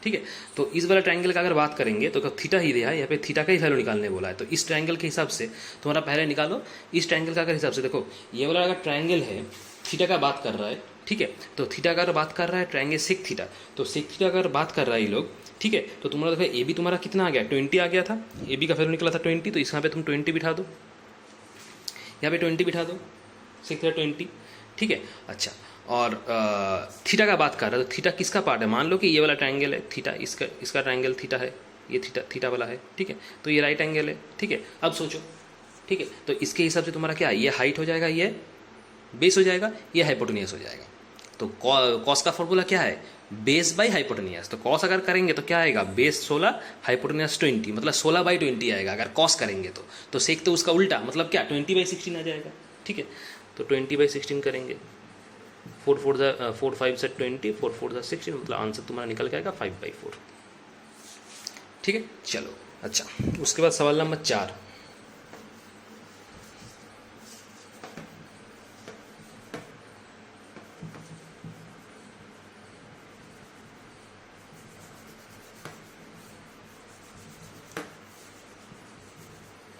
ठीक है। तो इस वाला ट्रायंगल का अगर बात करेंगे तो थीटा ही दिया है, यहाँ पे थीटा का ही वैल्यू निकालने बोला है, तो इस ट्रायंगल के हिसाब से तुम्हारा पहले निकालो। इस ट्रायंगल का अगर हिसाब से देखो, ये वाला अगर ट्रायंगल है, थीटा का बात कर रहा है, ठीक है, तो थीटा का अगर बात कर रहा है ट्रायंगल सेक थीटा, तो सेक थीटा अगर बात कर रहा है ये लोग, ठीक है। तो तुम्हारा देखो AB तुम्हारा कितना आ गया, 20 आ गया था, AB का वैल्यू निकला था 20, तो यहाँ पे तुम 20 बिठा दो, यहाँ पे 20 बिठा दो, सेक थीटा 20, ठीक है। अच्छा, और थीटा का बात कर रहा है, तो थीटा किसका पार्ट है, मान लो कि ये वाला ट्रायंगल है थीटा, इसका ट्रायंगल थीटा है, ये थीटा वाला है, ठीक है। तो ये राइट एंगल है, ठीक है। अब सोचो ठीक है, तो इसके हिसाब से तुम्हारा क्या, ये हाइट हो जाएगा, ये बेस हो जाएगा, ये हाइपोटेनियस हो जाएगा। तो कॉस का फॉर्मूला क्या है, बेस बाई हाइपोटेनियस। तो कॉस अगर करेंगे तो क्या आएगा, बेस 16 हाइपोटेनियस 20, मतलब 16/20 आएगा अगर कॉस करेंगे तो सेक तो उसका उल्टा, मतलब क्या 20/16 आ जाएगा। ठीक है, तो 20/16 करेंगे, 4 5 से 20, 4 4 से 16, मतलब आंसर तुम्हारा निकल के आएगा 5/4। ठीक है, चलो अच्छा, उसके बाद सवाल नंबर 4।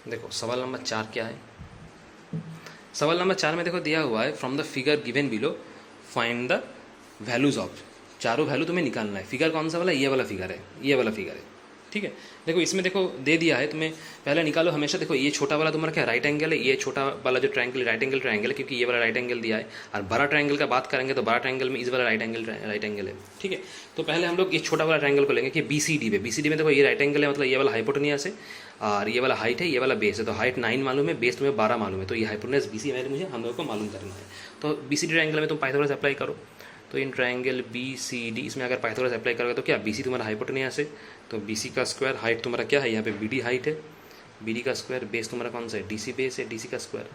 देखो सवाल नंबर 4 क्या है। सवाल नंबर 4 में देखो दिया हुआ है, from the figure given below find the values of, चारों वैल्यू तुम्हें निकालना है। फिगर कौन सा वाला, ये वाला फिगर है, ये वाला फिगर है। ठीक है, देखो इसमें देखो दे दिया है तुम्हें, पहले निकालो हमेशा। देखो ये छोटा वाला तुम्हारा क्या राइट एंगल है, ये छोटा वाला जो ट्रायंगल राइट एंगल ट्रायंगल है, क्योंकि ये वाला राइट एंगल दिया है। और बड़ा ट्रायंगल का बात करेंगे तो बड़ा ट्रायंगल में इस वाला राइट एंगल है। ठीक है, तो पहले हम लोग ये छोटा वाला ट्रायंगल को लेंगे कि BCD में देखो ये राइट एंगल है, मतलब ये वाला हाइपोटेनियस है और ये वाला हाइट है, ये वाला बेस है। तो हाइट 9 मालूम है, बेस तुम्हें 12 मालूम है, तो ये हाइपोटेनियस BC है, मुझे हम लोग को मालूम करना है। तो BCD ट्रायंगल में तुम पाइथागोरस अप्लाई करो। तो इन ट्रायंगल BCD, इसमें अगर पाइथागोरस अप्लाई करोगे तो क्या, BC तुम्हारा हाइपोटेनियस है, तो BC का स्क्वायर, हाइट तुम्हारा क्या है यहाँ पे BD हाइट है, BD का स्क्वायर, बेस तुम्हारा कौन सा है DC बेस है, DC का स्क्वायर।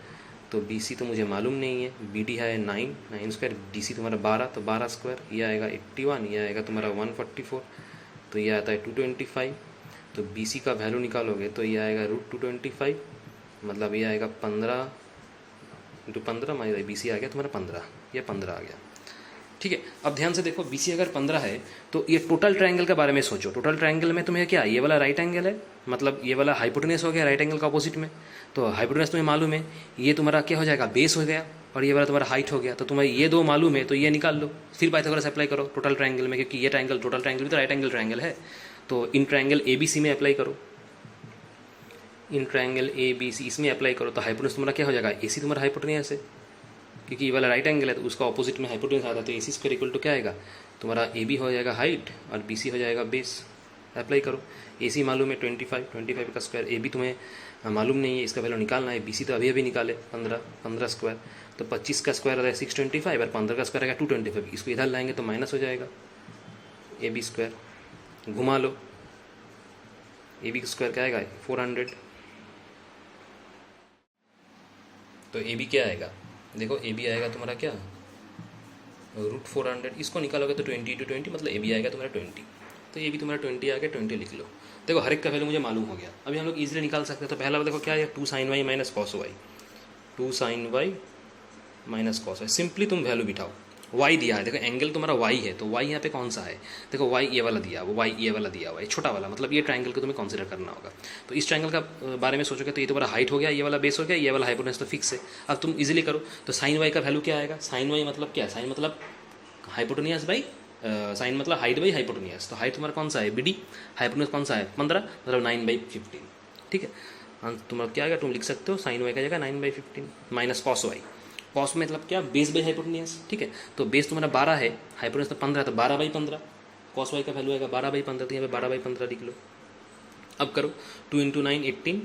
तो BC तो मुझे मालूम नहीं है, BD है 9 स्क्वायर, DC तुम्हारा 12, तो 12 स्क्वायर, ये आएगा 81, ये आएगा तुम्हारा 144, तो ये आता है 225। तो BC का वैल्यू निकालोगे तो ये आएगा √225, मतलब ये आएगा 15 × 15, माइनस BC आ गया तुम्हारा 15, ये 15 आ गया। ठीक है, अब ध्यान से देखो, BC अगर 15 है तो ये टोटल ट्रायंगल के बारे में सोचो। टोटल ट्रायंगल में तुम्हें क्या, ये वाला राइट एंगल है, मतलब ये वाला हाइपोटेनियस हो गया राइट एंगल का अपोजिट में। तो हाइपोटेनियस तुम्हें मालूम है, ये तुम्हारा क्या हो जाएगा, बेस हो गया, और ये वाला तुम्हारा हाइट हो गया। तो तुम्हें ये दो मालूम है, तो ये निकाल लो, फिर पाइथागोरस अप्लाई करो टोटल ट्रायंगल में, क्योंकि ये ट्रायंगल टोटल ट्रायंगल भी तो राइट एंगल ट्रायंगल है। तो इन ट्रायंगल ABC में अप्लाई करो, इन ट्रायंगल ABC इसमें अप्लाई करो, तो हाइपोटेनियस तुम्हारा क्या हो जाएगा, AC तुम्हारा हाइपोटेनियस है, क्योंकि ये वाला राइट एंगल है, तो उसका ऑपोजिट में हाइपोटेनियस आता है। तो AC स्क्वायर इक्वल टू क्या आएगा, तुम्हारा AB हो जाएगा हाइट और BC हो जाएगा बेस। अप्लाई करो, AC मालूम है 25 का स्क्वायर, AB तुम्हें मालूम नहीं है, इसका वैल्यू निकालना है। BC तो अभी निकाले 15 स्क्वायर, तो 25 का स्क्वायर आता है 625 और 15 का स्क्वायर आएगा 225। इसको इधर लाएंगे तो माइनस हो जाएगा, AB स्क्वायर घुमा लो, AB स्क्वायर क्या आएगा 400। तो AB क्या आएगा, देखो AB आएगा तुम्हारा क्या √400, इसको निकालोगे तो 20 × 20, मतलब AB आएगा तुम्हारा 20। तो AB तुम्हारा 20 आ गया, 20 लिख लो। देखो हर एक का वैल्यू मुझे मालूम हो गया, अभी हम लोग इजीली निकाल सकते हैं। तो पहला देखो क्या है, 2 sin y - cos y, 2 sin y - cos y, simply तुम वैल्यू बिठाओ। y दिया है, देखो एंगल तुम्हारा y है, तो y यहाँ पे कौन सा है, देखो y ये वाला दिया हुआ, y ये वाला दिया हुआ है, छोटा वाला, मतलब ये ट्रायंगल को तुम्हें कंसीडर करना होगा। तो इस ट्रायंगल का बारे में सोचोगे तो ये तुम्हारा हाइट हो गया, ये वाला बेस हो गया, ये वाला हाइपोटेनस तो फिक्स है। अब तुम इजीली करो, तो sin y का वैल्यू क्या आएगा, sin y मतलब क्या, sin मतलब हाइपोटेनियस बाई साइन, मतलब हाइट बाई हाइपोटेनियस। तो हाइट तुम्हारा कौन सा है BD, हाइपोटेनियस कौन सा है 15, मतलब 9/15। ठीक है, तुम्हारा क्या आएगा, तुम लिख सकते हो sin y का जगह 9/15 माइनस cos y। कॉस मतलब क्या, बेस बाई हाइपोटेनियस। ठीक है, तो बेस तुम्हारा 12 है, हाइपोटेनियस तो 15, तो 12/15, cos y का वैल्यू आएगा 12/15, तो यहाँ पे 12/15 लिख लो। अब करो 2 × 9 18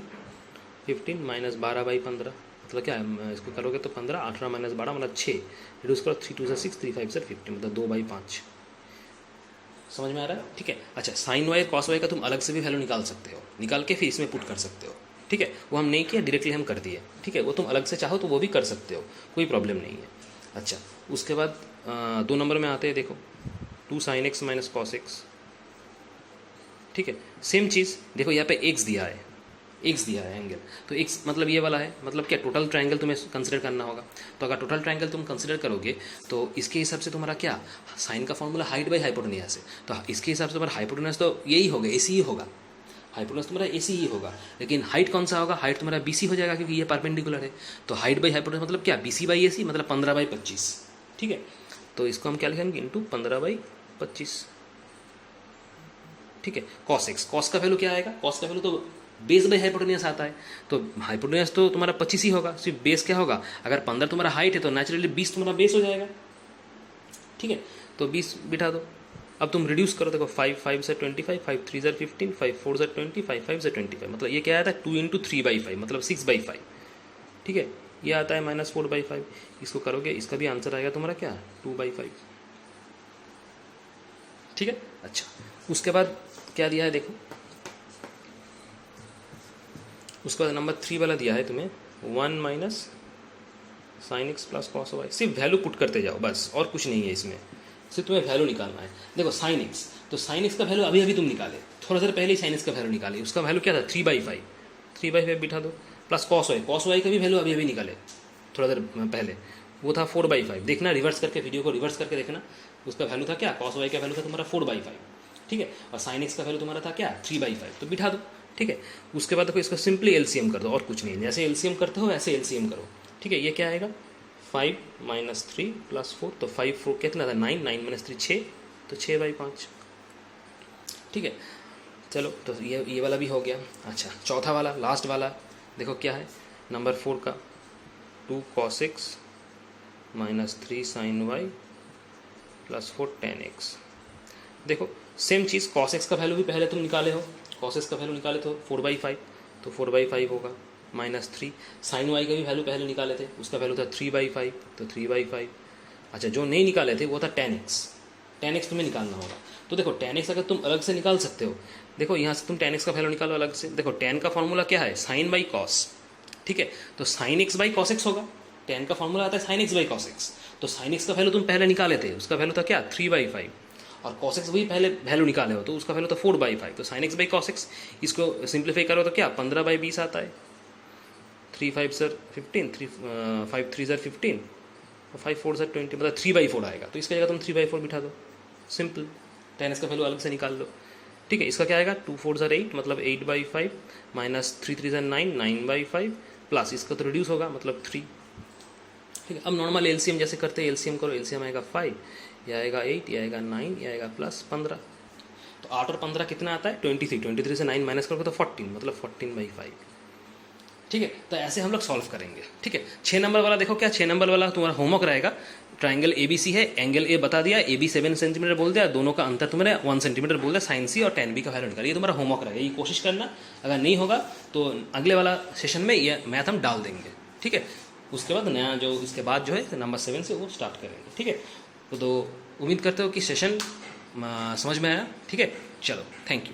15 माइनस 12/15, मतलब क्या है, इसको करोगे तो 15, 18 माइनस 12 मतलब 6, रिड्यूस करो 3 2 6, 3 5 15, मतलब 2/5। समझ में आ रहा है। ठीक है, अच्छा sin y cos y का तुम अलग से भी वैल्यू निकाल सकते हो, निकाल के फिर इसमें पुट कर सकते हो। ठीक है, वो हम नहीं किया, डायरेक्टली हम कर दिए। ठीक है, वो तुम अलग से चाहो तो वो भी कर सकते हो, कोई प्रॉब्लम नहीं है। अच्छा, उसके बाद 2 नंबर में आते हैं, देखो 2 sin x - cos x। ठीक है, सेम चीज़, देखो यहाँ पे x दिया है, x दिया है एंगल, तो x मतलब ये वाला है, मतलब क्या टोटल ट्रायंगल तुम्हें कंसिडर करना होगा। तो अगर टोटल ट्रायंगल तुम कंसिडर करोगे तो इसके हिसाब से तुम्हारा क्या, साइन का फॉर्मूला हाइट बाई हाइपोटेनियस है, तो इसके हिसाब से तुम्हारा हाइपोटेनियस तो यही होगा, AC ही होगा, हाइपोटेनस तुम्हारा AC ही होगा। लेकिन हाइट कौन सा होगा, हाइट तुम्हारा BC हो जाएगा, क्योंकि ये परपेंडिकुलर है। तो हाइट बाई हाइपोटेनस मतलब क्या, BC/AC मतलब 15/25। ठीक है, तो इसको हम क्या लिखेंगे, इंटू 15/25। ठीक है, cos x, cos का वैल्यू क्या आएगा, cos का वैल्यू तो बेस बाई हाइपोटेनियस आता है, तो हाइपोटेनियस तो तुम्हारा 25 ही होगा, सिर्फ बेस क्या होगा, अगर 15 तुम्हारा हाइट है तो नेचुरली 20 तुम्हारा बेस हो जाएगा। ठीक है, तो 20 बिठा दो। अब तुम रिड्यूस करो, देखो 5 5 से 25, 5 3 15, 5 4 से 20, 5 5 से 25, मतलब ये क्या आया था 2 × 3/5, मतलब 6/5। ठीक है, ये आता है -4/5, इसको करोगे इसका भी आंसर आएगा तुम्हारा क्या 2/5, ठीक है। अच्छा, उसके बाद क्या दिया है देखो, उसके बाद नंबर 3 वाला दिया है तुम्हें 1 - sin x + cos y। सिर्फ वैल्यू पुट करते जाओ बस, और कुछ नहीं है इसमें, सिर्फ तुम्हें वैल्यू निकालना है। देखो sin x, तो sin x का वैल्यू अभी अभी तुम निकाले, थोड़ा देर पहले ही sin x का वैल्यू निकाले, उसका वैल्यू क्या था 3/5, 3/5 बिठा दो, प्लस cos y का भी वैल्यू अभी अभी निकाले थोड़ा देर पहले, वो था 4/5। देखना रिवर्स करके, वीडियो को रिवर्स करके देखना, उसका वैल्यू था क्या, cos y का वैल्यू था तुम्हारा 4/5, ठीक है, और sin x का वैल्यू तुम्हारा था क्या 3/5, तो बिठा दो, ठीक है। उसके बाद देखो इसका सिंपली एलसीएम कर दो, और कुछ नहीं, जैसे एलसीएम करते हो वैसे एलसीएम करो, ठीक है। ये क्या आएगा 5 - 3 + 4, तो 5 4 कितना था 9, 9 - 3 6, तो 6/5, ठीक है। चलो, तो ये वाला भी हो गया। अच्छा, चौथा वाला, लास्ट वाला देखो क्या है, नंबर 4 का 2 cos x - 3 sin y + 4 tan x। देखो सेम चीज़, cos x का वैल्यू भी पहले तुम निकाले हो, cos x का वैल्यू निकाले तो 4/5, तो 4/5 होगा, -3 sin y का भी वैल्यू पहले निकाले थे, उसका वैल्यू था 3/5, तो 3/5। अच्छा, जो नहीं निकाले थे वो था tan x, tan x तुम्हें निकालना होगा। तो देखो tan x अगर तुम अलग से निकाल सकते हो, देखो यहाँ से तुम tan x का वैल्यू निकालो अलग से। देखो tan का फॉर्मूला क्या है, sin/cos, ठीक है, तो sin x/cos x होगा, tan का फॉर्मूला आता है sin x/cos x, तो sin x का वैल्यू तुम पहले निकाले थे, उसका वैल्यू था क्या 3/5, और cos x वही पहले वैल्यू निकाले हो, तो उसका वैल्यू था 4/5, तो sin x/cos x, इसको सिंप्लीफाई करो तो क्या 15/20 आता है, 3 5 15, 5 3 15, और 5 4 20, मतलब 3/4 आएगा, तो इसका जगह तुम 3/4 बिठा दो, सिंपल। tan x का वैल्यू अलग से निकाल लो, ठीक है। इसका क्या आएगा 2 4 8, मतलब 8/5, -3 3 9, 9/5, प्लस इसका तो रिड्यूस होगा मतलब 3, ठीक है। अब नॉर्मल एलसीएम जैसे करते हैं, एलसीएम करो, एलसीएम आएगा 5, यह आएगा 8, यह आएगा 9, यह आएगा +15, तो 8 और 15 कितना आता है 23, 23 से 9 माइनस करोगे तो 14, मतलब 14/5, ठीक है। तो ऐसे हम लोग सॉल्व करेंगे, ठीक है। 6 नंबर वाला देखो क्या, 6 नंबर वाला तुम्हारा होमवर्क रहेगा, ट्राइंगल ABC है, एंगल A बता दिया, AB 7 सेंटीमीटर बोल दिया, दोनों का अंतर तुम्हारे 1 सेंटीमीटर बोल दिया, sin C और tan B का वैल्यू निकालिए, ये तुम्हारा होमवर्क रहेगा, ये कोशिश करना। अगर नहीं होगा तो अगले वाला सेशन में ये मैथ हम डाल देंगे, ठीक है। उसके बाद नया जो इसके बाद जो है नंबर 7 से वो स्टार्ट करेंगे, ठीक है। तो उम्मीद करते हो कि सेशन समझ में आया, ठीक है। चलो, थैंक यू।